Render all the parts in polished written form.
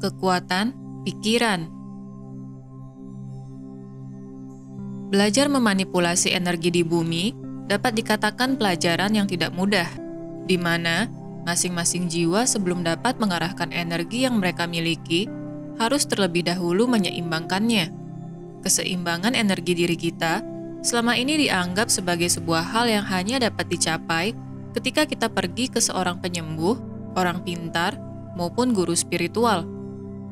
kekuatan pikiran. Belajar memanipulasi energi di bumi dapat dikatakan pelajaran yang tidak mudah, di mana masing-masing jiwa sebelum dapat mengarahkan energi yang mereka miliki harus terlebih dahulu menyeimbangkannya. Keseimbangan energi diri kita selama ini dianggap sebagai sebuah hal yang hanya dapat dicapai ketika kita pergi ke seorang penyembuh, orang pintar, maupun guru spiritual.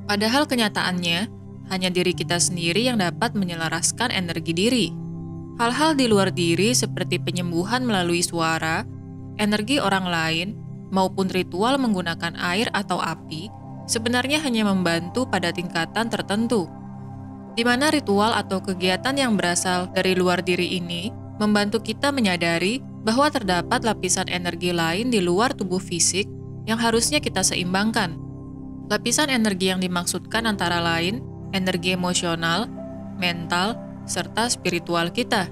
Padahal kenyataannya, hanya diri kita sendiri yang dapat menyelaraskan energi diri. Hal-hal di luar diri seperti penyembuhan melalui suara, energi orang lain, maupun ritual menggunakan air atau api, sebenarnya hanya membantu pada tingkatan tertentu, di mana ritual atau kegiatan yang berasal dari luar diri ini membantu kita menyadari bahwa terdapat lapisan energi lain di luar tubuh fisik yang harusnya kita seimbangkan. Lapisan energi yang dimaksudkan antara lain energi emosional, mental, serta spiritual kita.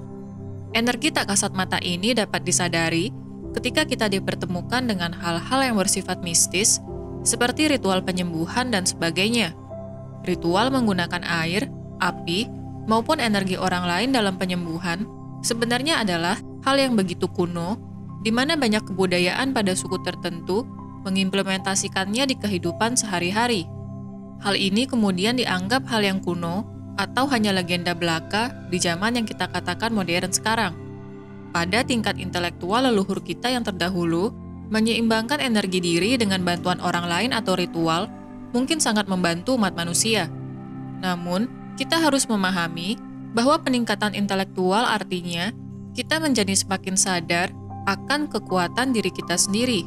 Energi tak kasat mata ini dapat disadari ketika kita dipertemukan dengan hal-hal yang bersifat mistis, seperti ritual penyembuhan dan sebagainya. Ritual menggunakan air, api, maupun energi orang lain dalam penyembuhan sebenarnya adalah hal yang begitu kuno, di mana banyak kebudayaan pada suku tertentu mengimplementasikannya di kehidupan sehari-hari. Hal ini kemudian dianggap hal yang kuno atau hanya legenda belaka di zaman yang kita katakan modern sekarang. Pada tingkat intelektual leluhur kita yang terdahulu, menyeimbangkan energi diri dengan bantuan orang lain atau ritual mungkin sangat membantu umat manusia. Namun, kita harus memahami bahwa peningkatan intelektual artinya kita menjadi semakin sadar akan kekuatan diri kita sendiri.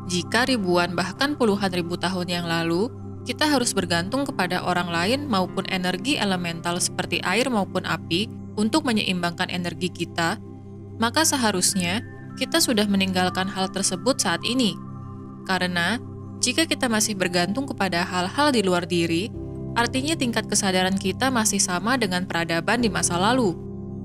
Jika ribuan bahkan puluhan ribu tahun yang lalu, kita harus bergantung kepada orang lain maupun energi elemental seperti air maupun api untuk menyeimbangkan energi kita, maka seharusnya kita sudah meninggalkan hal tersebut saat ini. Karena jika kita masih bergantung kepada hal-hal di luar diri, artinya tingkat kesadaran kita masih sama dengan peradaban di masa lalu.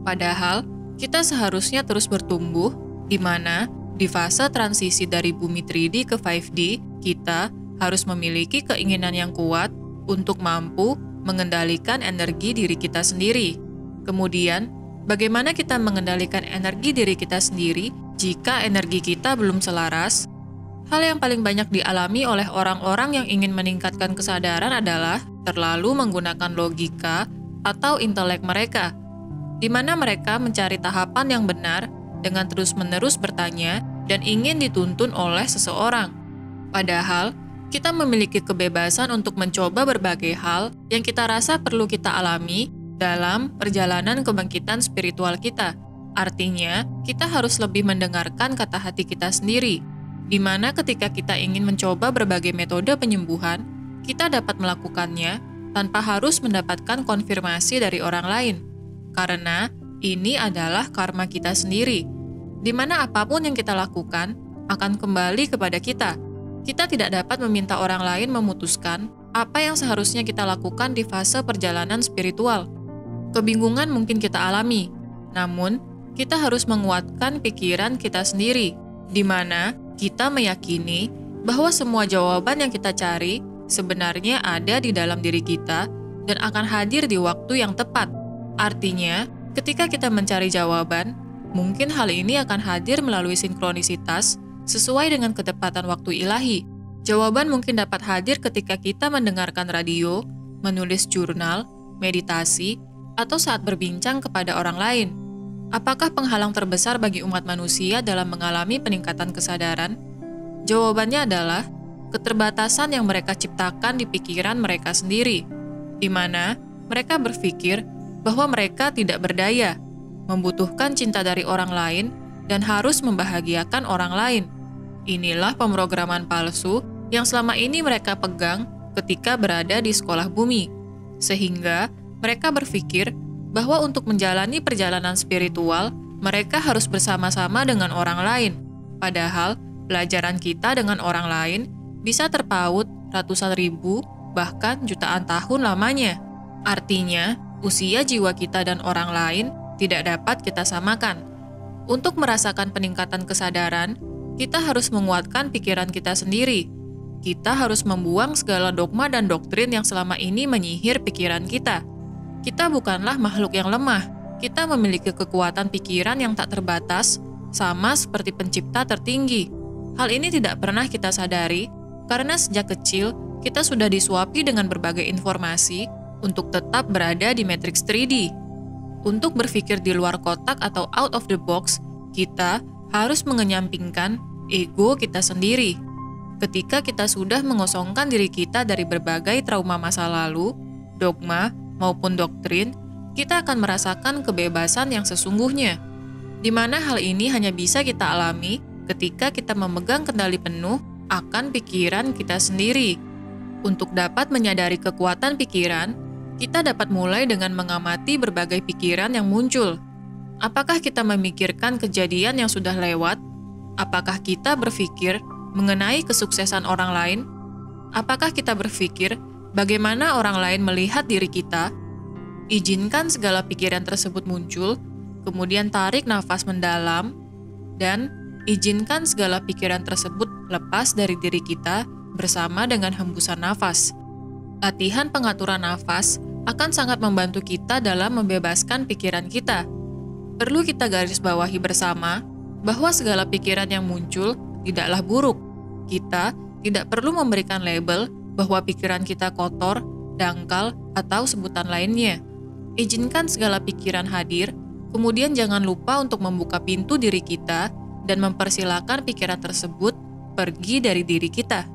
Padahal, kita seharusnya terus bertumbuh, di mana di fase transisi dari bumi 3D ke 5D, kita harus memiliki keinginan yang kuat untuk mampu mengendalikan energi diri kita sendiri. Kemudian, bagaimana kita mengendalikan energi diri kita sendiri jika energi kita belum selaras? Hal yang paling banyak dialami oleh orang-orang yang ingin meningkatkan kesadaran adalah terlalu menggunakan logika atau intelek mereka, di mana mereka mencari tahapan yang benar dengan terus-menerus bertanya dan ingin dituntun oleh seseorang. Padahal, kita memiliki kebebasan untuk mencoba berbagai hal yang kita rasa perlu kita alami dalam perjalanan kebangkitan spiritual kita. Artinya, kita harus lebih mendengarkan kata hati kita sendiri, di mana ketika kita ingin mencoba berbagai metode penyembuhan, kita dapat melakukannya tanpa harus mendapatkan konfirmasi dari orang lain. Karena ini adalah karma kita sendiri, di mana apapun yang kita lakukan akan kembali kepada kita. Kita tidak dapat meminta orang lain memutuskan apa yang seharusnya kita lakukan di fase perjalanan spiritual. Kebingungan mungkin kita alami, namun kita harus menguatkan pikiran kita sendiri, di mana kita meyakini bahwa semua jawaban yang kita cari sebenarnya ada di dalam diri kita dan akan hadir di waktu yang tepat. Artinya, ketika kita mencari jawaban, mungkin hal ini akan hadir melalui sinkronisitas sesuai dengan ketepatan waktu ilahi. Jawaban mungkin dapat hadir ketika kita mendengarkan radio, menulis jurnal, meditasi, atau saat berbincang kepada orang lain. Apakah penghalang terbesar bagi umat manusia dalam mengalami peningkatan kesadaran? Jawabannya adalah keterbatasan yang mereka ciptakan di pikiran mereka sendiri, di mana mereka berpikir bahwa mereka tidak berdaya, membutuhkan cinta dari orang lain, dan harus membahagiakan orang lain. Inilah pemrograman palsu yang selama ini mereka pegang ketika berada di sekolah bumi, sehingga mereka berpikir bahwa untuk menjalani perjalanan spiritual, mereka harus bersama-sama dengan orang lain. Padahal, pelajaran kita dengan orang lain bisa terpaut ratusan ribu, bahkan jutaan tahun lamanya. Artinya, usia jiwa kita dan orang lain tidak dapat kita samakan. Untuk merasakan peningkatan kesadaran, kita harus menguatkan pikiran kita sendiri, Kita harus membuang segala dogma dan doktrin yang selama ini menyihir pikiran kita. Kita bukanlah makhluk yang lemah. Kita memiliki kekuatan pikiran yang tak terbatas, sama seperti pencipta tertinggi. Hal ini tidak pernah kita sadari, karena sejak kecil kita sudah disuapi dengan berbagai informasi untuk tetap berada di matriks 3D. Untuk berpikir di luar kotak atau out of the box, kita harus mengenyampingkan ego kita sendiri. Ketika kita sudah mengosongkan diri kita dari berbagai trauma masa lalu, dogma, maupun doktrin, kita akan merasakan kebebasan yang sesungguhnya, di mana hal ini hanya bisa kita alami ketika kita memegang kendali penuh akan pikiran kita sendiri. Untuk dapat menyadari kekuatan pikiran, kita dapat mulai dengan mengamati berbagai pikiran yang muncul. Apakah kita memikirkan kejadian yang sudah lewat? Apakah kita berpikir mengenai kesuksesan orang lain? Apakah kita berpikir bagaimana orang lain melihat diri kita? Izinkan segala pikiran tersebut muncul, kemudian tarik nafas mendalam, dan izinkan segala pikiran tersebut lepas dari diri kita bersama dengan hembusan nafas. Latihan pengaturan nafas akan sangat membantu kita dalam membebaskan pikiran kita. Perlu kita garis bawahi bersama bahwa segala pikiran yang muncul tidaklah buruk. Kita tidak perlu memberikan label bahwa pikiran kita kotor, dangkal, atau sebutan lainnya. Izinkan segala pikiran hadir, kemudian jangan lupa untuk membuka pintu diri kita dan mempersilahkan pikiran tersebut pergi dari diri kita.